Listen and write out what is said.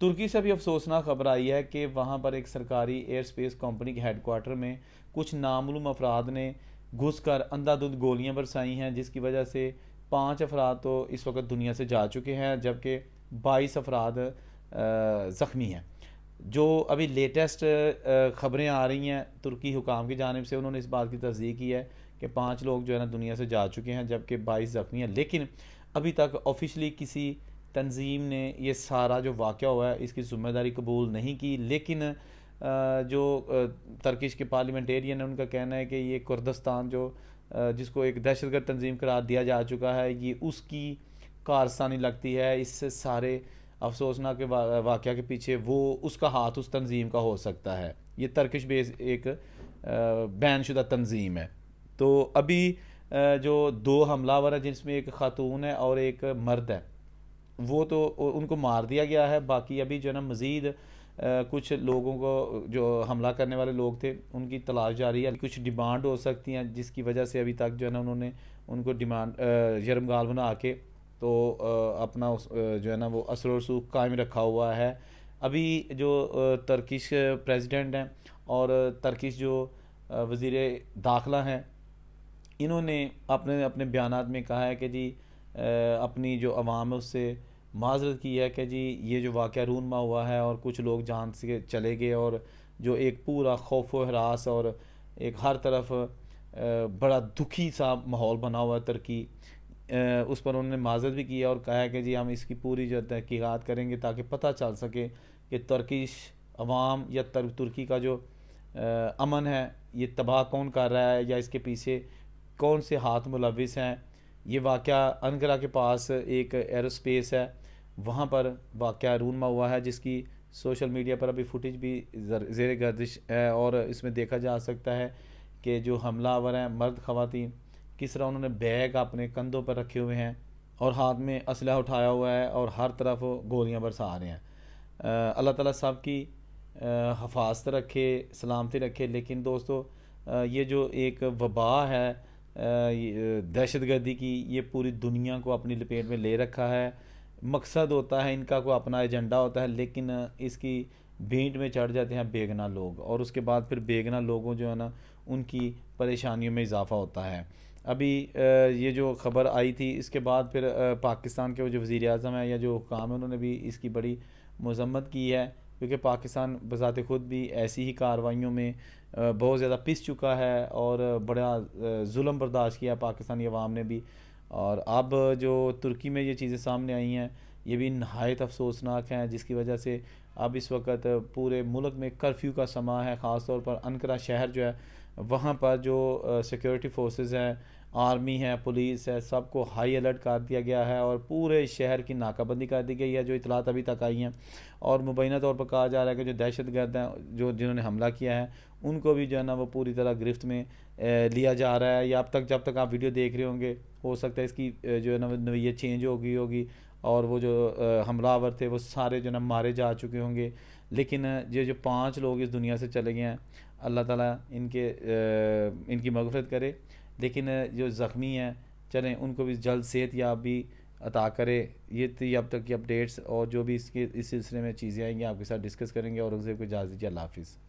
तुर्की से भी अफसोसनाक खबर आई है कि वहाँ पर एक सरकारी एयर स्पेस कंपनी के हेडक्वार्टर में कुछ नामालूम अफराद ने घुसकर अंधाधुंध गोलियां बरसाई हैं, जिसकी वजह से 5 अफराद तो इस वक्त दुनिया से जा चुके हैं, जबकि 22 अफराद ज़ख्मी हैं। जो अभी लेटेस्ट ख़बरें आ रही हैं तुर्की हुकाम की जानिब से, उन्होंने इस बात की तस्दीक की है कि 5 लोग जो है ना दुनिया से जा चुके हैं, जबकि 22 ज़ख्मी हैं। लेकिन अभी तक ऑफिशली किसी तंजीम ने ये सारा जो वाक़या हुआ है इसकी ज़िम्मेदारी कबूल नहीं की। लेकिन जो तर्किश के पार्लियामेंटेरियन है, उनका कहना है कि ये कुर्दिस्तान जो जिसको एक दहशतगर्द तंजीम करार दिया जा चुका है, ये उसकी कारस्तानी लगती है। इस सारे अफसोसनाक वाक़या के पीछे वो उसका हाथ उस तंजीम का हो सकता है। ये तर्किश बेस एक बैनशुदा तंजीम है। तो अभी जो 2 हमलावर हैं, जिसमें एक खातून है और एक मर्द है, वो तो उनको मार दिया गया है। बाकी अभी जो है ना मज़ीद कुछ लोगों को, जो हमला करने वाले लोग थे, उनकी तलाश जारी है। कुछ डिमांड हो सकती हैं जिसकी वजह से अभी तक जो है ना उन्होंने उनको डिमांड यरमगाल बना के तो अपना जो है ना वो असर व रसूख कायम रखा हुआ है। अभी जो तर्किश प्रेसिडेंट हैं और तर्किश जो वज़ीर दाखिला हैं, इन्होंने अपने अपने बयानात में कहा है कि जी अपनी जो अवाम है उससे माजरत की है कि जी ये जो वाक़या रूनमा हुआ है और कुछ लोग जान से चले गए, और जो एक पूरा खौफ व हरास और एक हर तरफ बड़ा दुखी सा माहौल बना हुआ है तुर्की, उस पर उन्होंने माजरत भी की है और कहा है कि जी हम इसकी पूरी जो तहकीकात करेंगे ताकि पता चल सके कि तुर्किश अवाम या तुर्की का जो अमन है ये तबाह कौन कर रहा है या इसके पीछे कौन से हाथ मुलविस हैं। ये वाक़या अनकरा के पास एक एरोस्पेस है, वहाँ पर वाक़या रूनमा हुआ है, जिसकी सोशल मीडिया पर अभी फुटेज भी ज़ेर गर्दिश है। और इसमें देखा जा सकता है कि जो हमलावर हैं मर्द ख़वातीन, किस तरह उन्होंने बैग अपने कंधों पर रखे हुए हैं और हाथ में असलहा उठाया हुआ है और हर तरफ गोलियां बरसा रहे हैं। अल्लाह ताला सब की हफाजत रखे, सलामती रखे। लेकिन दोस्तों ये जो एक वबा है दहशतगर्दी की, ये पूरी दुनिया को अपनी लपेट में ले रखा है। मकसद होता है इनका, कोई अपना एजेंडा होता है, लेकिन इसकी भीड़ में चढ़ जाते हैं बेगना लोग, और उसके बाद फिर बेगना लोगों जो है ना उनकी परेशानियों में इजाफ़ा होता है। अभी ये जो ख़बर आई थी इसके बाद फिर पाकिस्तान के जो वज़ीर आज़म है या जो हुकाम है, उन्होंने भी इसकी बड़ी मज़म्मत की है, क्योंकि पाकिस्तान बज़ाते ख़ुद भी ऐसी ही कार्रवाइयों में बहुत ज़्यादा पिस चुका है और बड़ा जुल्म बर्दाश्त किया पाकिस्तानी अवाम ने भी। और अब जो तुर्की में ये चीज़ें सामने आई हैं, ये भी नहायत अफसोसनाक हैं, जिसकी वजह से अब इस वक्त पूरे मुल्क में कर्फ्यू का समा है। ख़ास तौर पर अनकरा शहर जो है, वहाँ पर जो सिक्योरिटी फोर्सेस हैं, आर्मी है, पुलिस है, सबको हाई अलर्ट कर दिया गया है और पूरे शहर की नाकाबंदी कर दी गई है, जो इतलात अभी तक आई हैं। और मुबैना तौर पर कहा जा रहा है कि जो दहशतगर्द हैं, जो जिन्होंने हमला किया है, उनको भी जो है ना वो पूरी तरह गिरफ्त में लिया जा रहा है। या अब तक जब तक आप वीडियो देख रहे होंगे, हो सकता है इसकी जो है ना नवीयत चेंज हो गई होगी और वो जो हमलावर थे वो सारे जो ना मारे जा चुके होंगे। लेकिन ये जो 5 लोग इस दुनिया से चले गए हैं, अल्लाह ताला इनकी मग़फ़िरत करे। लेकिन जो ज़ख्मी हैं, चलें उनको भी जल्द सेहत याब भी अता करे। ये थी अब तक की अपडेट्स, और जो भी इस सिलसिले में चीज़ें आएंगी आपके साथ डिस्कस करेंगे। और उनसे कोई इजाज़त दीजिए। अल्लाह हाफ़िज़।